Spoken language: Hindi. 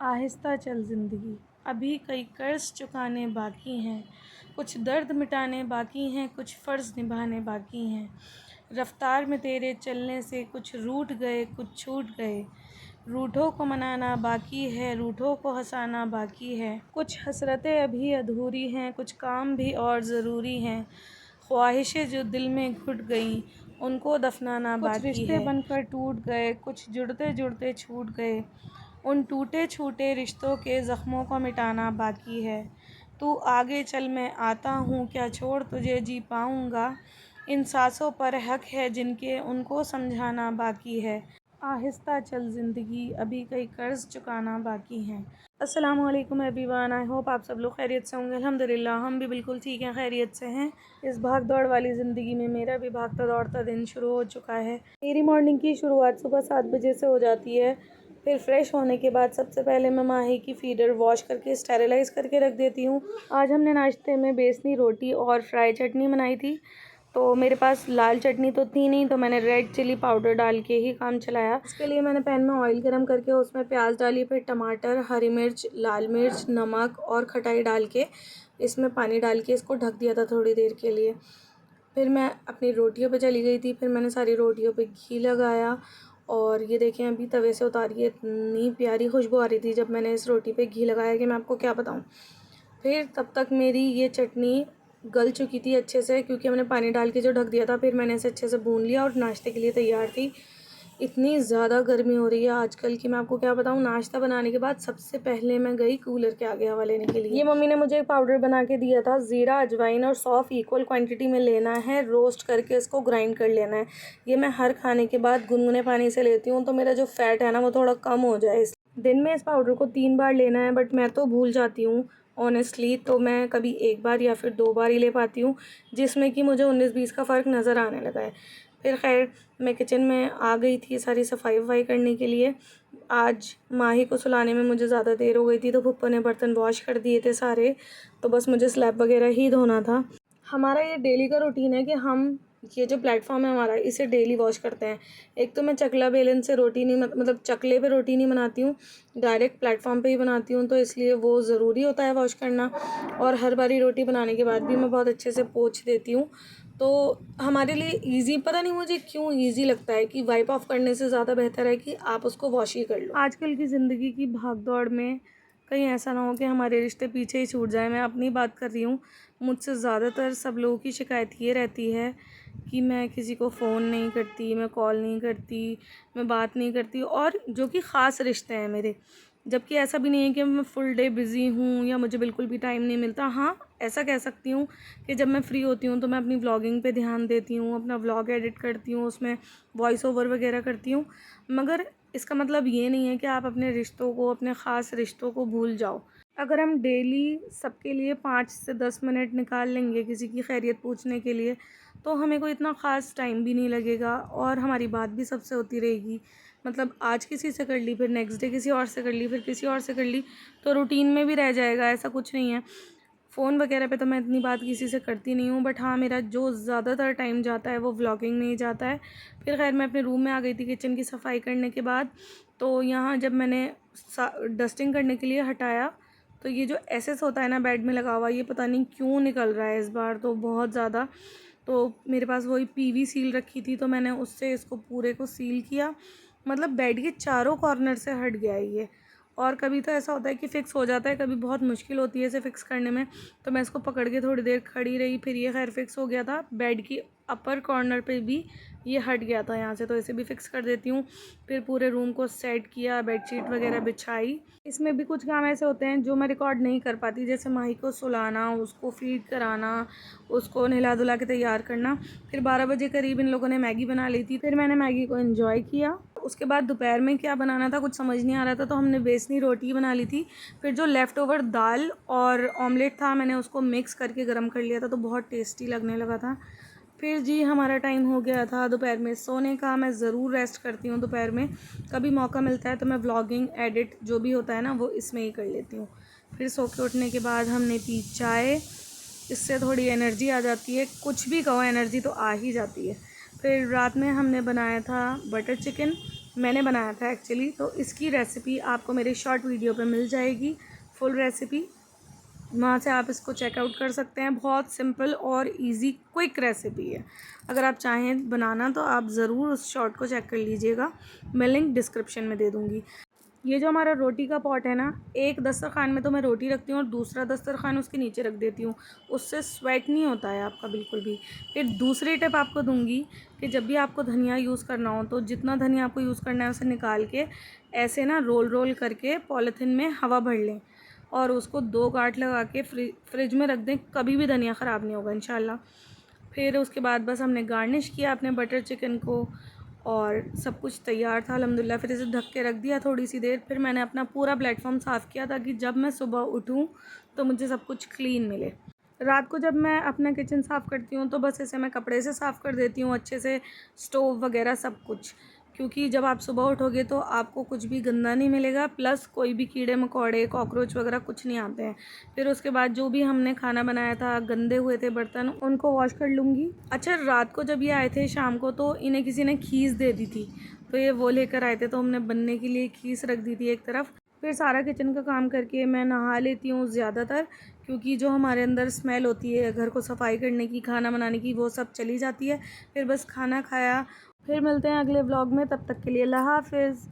आहिस्ता चल ज़िंदगी, अभी कई कर्ज़ चुकाने बाकी हैं, कुछ दर्द मिटाने बाकी हैं, कुछ फ़र्ज़ निभाने बाकी हैं। रफ़्तार में तेरे चलने से कुछ रूठ गए, कुछ छूट गए। रूठों को मनाना बाकी है, रूठों को हँसाना बाकी है। कुछ हसरतें अभी अधूरी हैं, कुछ काम भी और ज़रूरी हैं। ख्वाहिशें जो दिल में घुट गईं, उनको दफ़नाना बाकी है। कुछ रिश्ते बनकर टूट गए, कुछ जुड़ते जुड़ते छूट गए। उन टूटे छूटे रिश्तों के ज़ख्मों को मिटाना बाकी है। तू आगे चल, मैं आता हूँ, क्या छोड़ तुझे जी पाऊँगा। इन सांसों पर हक है जिनके, उनको समझाना बाकी है। आहिस्ता चल ज़िंदगी, अभी कई कर्ज़ चुकाना बाकी हैं। अस्सलामु अलैकुम एवरीवन, आई होप आप सब लोग खैरियत से होंगे। अल्हम्दुलिल्लाह हम भी बिल्कुल ठीक हैं, खैरियत से हैं। इस भाग दौड़ वाली ज़िंदगी में मेरा भी भागता दौड़ता दिन शुरू हो चुका है। मेरी मॉर्निंग की शुरुआत सुबह 7 बजे से हो जाती है। फिर फ्रेश होने के बाद सबसे पहले मैं माही की फ़ीडर वॉश करके स्टेरिलाइज़ करके रख देती हूँ। आज हमने नाश्ते में बेसनी रोटी और फ्राई चटनी बनाई थी। तो मेरे पास लाल चटनी तो थी नहीं, तो मैंने रेड चिली पाउडर डाल के ही काम चलाया। इसके लिए मैंने पैन में ऑयल गरम करके उसमें प्याज डाली, फिर टमाटर, हरी मिर्च, लाल मिर्च, नमक और खटाई डाल के इसमें पानी डाल के इसको ढक दिया था थोड़ी देर के लिए। फिर मैं अपनी रोटियों पे चली गई थी। फिर मैंने सारी रोटियों पे घी लगाया और ये देखें अभी तवे से उतारी है, इतनी प्यारी खुशबू आ रही थी जब मैंने इस रोटी पे घी लगाया कि मैं आपको क्या बताऊँ। फिर तब तक मेरी ये चटनी गल चुकी थी अच्छे से, क्योंकि हमने पानी डाल के जो ढक दिया था। फिर मैंने इसे अच्छे से भून लिया और नाश्ते के लिए तैयार थी। इतनी ज़्यादा गर्मी हो रही है आजकल कि मैं आपको क्या बताऊँ। नाश्ता बनाने के बाद सबसे पहले मैं गई कूलर के आगे हवा लेने के लिए। ये मम्मी ने मुझे एक पाउडर बना के दिया था। ज़ीरा, अजवाइन और सौंफ इक्वल क्वांटिटी में लेना है, रोस्ट करके इसको ग्राइंड कर लेना है। ये मैं हर खाने के बाद गुनगुने पानी से लेती हूँ, तो मेरा जो फ़ैट है ना वो थोड़ा कम हो जाए। दिन में इस पाउडर को 3 बार लेना है, बट मैं तो भूल जाती हूँ ऑनेस्टली। तो मैं कभी 1 बार या फिर 2 बार ही ले पाती हूँ, जिसमें कि मुझे 19-20 का फ़र्क नज़र आने लगा है। फिर खैर मैं किचन में आ गई थी सारी सफाई वफाई करने के लिए। आज माही को सुलाने में मुझे ज़्यादा देर हो गई थी, तो पप्पा ने बर्तन वॉश कर दिए थे सारे, तो बस मुझे स्लैब वगैरह ही धोना था। हमारा ये डेली का रूटीन है कि हम ये जो प्लेटफॉर्म है हमारा, इसे डेली वॉश करते हैं। एक तो मैं चकला बेलन से रोटी नहीं मतलब चकले पे रोटी नहीं बनाती हूँ, डायरेक्ट प्लेटफॉर्म पे ही बनाती हूँ, तो इसलिए वो ज़रूरी होता है वॉश करना। और हर बारी रोटी बनाने के बाद भी मैं बहुत अच्छे से पोंछ देती हूँ। तो हमारे लिए ईज़ी, पता नहीं मुझे क्यों ईज़ी लगता है कि वाइप ऑफ करने से ज़्यादा बेहतर है कि आप उसको वॉश ही कर लो। आजकल की ज़िंदगी की भाग दौड़ में कहीं ऐसा ना हो कि हमारे रिश्ते पीछे ही छूट जाए। मैं अपनी बात कर रही हूँ। मुझसे ज़्यादातर सब लोगों की शिकायत ये रहती है कि मैं किसी को फ़ोन नहीं करती, मैं कॉल नहीं करती, मैं बात नहीं करती, और जो कि ख़ास रिश्ते हैं मेरे। जबकि ऐसा भी नहीं है कि मैं फुल डे बिज़ी हूँ या मुझे बिल्कुल भी टाइम नहीं मिलता। हाँ, ऐसा कह सकती हूँ कि जब मैं फ्री होती हूँ तो मैं अपनी व्लॉगिंग पे ध्यान देती हूँ, अपना व्लॉग एडिट करती हूँ, उसमें वॉइस ओवर वगैरह करती हूँ। मगर इसका मतलब ये नहीं है कि आप अपने रिश्तों को, अपने ख़ास रिश्तों को भूल जाओ। अगर हम डेली सबके लिए 5 से 10 मिनट निकाल लेंगे किसी की खैरियत पूछने के लिए, तो हमें कोई इतना ख़ास टाइम भी नहीं लगेगा और हमारी बात भी सबसे होती रहेगी। मतलब आज किसी से कर ली, फिर नेक्स्ट डे किसी और से कर ली, फिर किसी और से कर ली, तो रूटीन में भी रह जाएगा। ऐसा कुछ नहीं है। फ़ोन वगैरह पे तो मैं इतनी बात किसी से करती नहीं हूँ, बट हाँ, मेरा जो ज़्यादातर टाइम जाता है वो व्लॉगिंग में ही जाता है। फिर खैर मैं अपने रूम में आ गई थी किचन की सफाई करने के बाद। तो यहाँ जब मैंने डस्टिंग करने के लिए हटाया, तो ये जो एसेस होता है ना बेड में लगा हुआ, ये पता नहीं क्यों निकल रहा है इस बार तो बहुत ज़्यादा। तो मेरे पास वही पीवी सील रखी थी, तो मैंने उससे इसको पूरे को सील किया। मतलब बेड के चारों कॉर्नर से हट गया है ये। और कभी तो ऐसा होता है कि फ़िक्स हो जाता है, कभी बहुत मुश्किल होती है इसे फ़िक्स करने में। तो मैं इसको पकड़ के थोड़ी देर खड़ी रही, फिर ये खैर फ़िक्स हो गया था। बेड की अपर कॉर्नर पे भी ये हट गया था यहाँ से, तो इसे भी फ़िक्स कर देती हूँ। फिर पूरे रूम को सेट किया, बेडशीट वगैरह बिछाई। इसमें भी कुछ काम ऐसे होते हैं जो मैं रिकॉर्ड नहीं कर पाती, जैसे माही को सुलाना, उसको फ़ीड कराना, उसको नहला धुला के तैयार करना। फिर 12 बजे करीब इन लोगों ने मैगी बना ली थी, फिर मैंने मैगी को एंजॉय किया। उसके बाद दोपहर में क्या बनाना था कुछ समझ नहीं आ रहा था, तो हमने बेसनी रोटी बना ली थी। फिर जो लेफ़्ट ओवर दाल और ऑमलेट था, मैंने उसको मिक्स करके गर्म कर लिया था, तो बहुत टेस्टी लगने लगा था। फिर जी हमारा टाइम हो गया था दोपहर में सोने का। मैं ज़रूर रेस्ट करती हूँ दोपहर में, कभी मौका मिलता है तो मैं व्लॉगिंग एडिट जो भी होता है ना वो इसमें ही कर लेती हूँ। फिर सो के उठने के बाद हमने पी चाय, इससे थोड़ी एनर्जी आ जाती है। कुछ भी कहो, एनर्जी तो आ ही जाती है। फिर रात में हमने बनाया था बटर चिकन, मैंने बनाया था एक्चुअली। तो इसकी रेसिपी आपको मेरे शॉर्ट वीडियो पे मिल जाएगी, फुल रेसिपी, वहाँ से आप इसको चेकआउट कर सकते हैं। बहुत सिंपल और इजी क्विक रेसिपी है। अगर आप चाहें बनाना तो आप ज़रूर उस शॉर्ट को चेक कर लीजिएगा, मैं लिंक डिस्क्रिप्शन में दे दूँगी। ये जो हमारा रोटी का पॉट है ना, एक दस्तरखान में तो मैं रोटी रखती हूँ और दूसरा दस्तरखान उसके नीचे रख देती हूँ, उससे स्वेट नहीं होता है आपका बिल्कुल भी। फिर दूसरी टिप आपको दूंगी कि जब भी आपको धनिया यूज़ करना हो तो जितना धनिया आपको यूज़ करना है उसे निकाल के ऐसे ना रोल रोल करके पॉलीथिन में हवा भर लें और उसको 2 गांठ लगा के फ्रिज में रख दें, कभी भी धनिया ख़राब नहीं होगा इंशाल्लाह। फिर उसके बाद बस हमने गार्निश किया अपने बटर चिकन को और सब कुछ तैयार था अल्हम्दुलिल्लाह। फिर इसे ढक के रख दिया थोड़ी सी देर। फिर मैंने अपना पूरा प्लेटफॉर्म साफ़ किया ताकि जब मैं सुबह उठूँ तो मुझे सब कुछ क्लीन मिले। रात को जब मैं अपना किचन साफ़ करती हूँ तो बस इसे मैं कपड़े से साफ़ कर देती हूँ अच्छे से, स्टोव वगैरह सब कुछ, क्योंकि जब आप सुबह उठोगे तो आपको कुछ भी गंदा नहीं मिलेगा, प्लस कोई भी कीड़े मकोड़े कॉकरोच वगैरह कुछ नहीं आते हैं। फिर उसके बाद जो भी हमने खाना बनाया था, गंदे हुए थे बर्तन, उनको वॉश कर लूँगी। अच्छा, रात को जब ये आए थे शाम को तो इन्हें किसी ने खीस दे दी थी, तो ये वो लेकर आए थे, तो हमने बनने के लिए खीस रख दी थी एक तरफ। फिर सारा किचन का काम करके मैं नहा लेती हूँ ज़्यादातर, क्योंकि जो हमारे अंदर स्मेल होती है घर को सफाई करने की, खाना बनाने की, वो सब चली जाती है। फिर बस खाना खाया। फिर मिलते हैं अगले व्लॉग में, तब तक के लिए अल्लाह हाफ़िज़।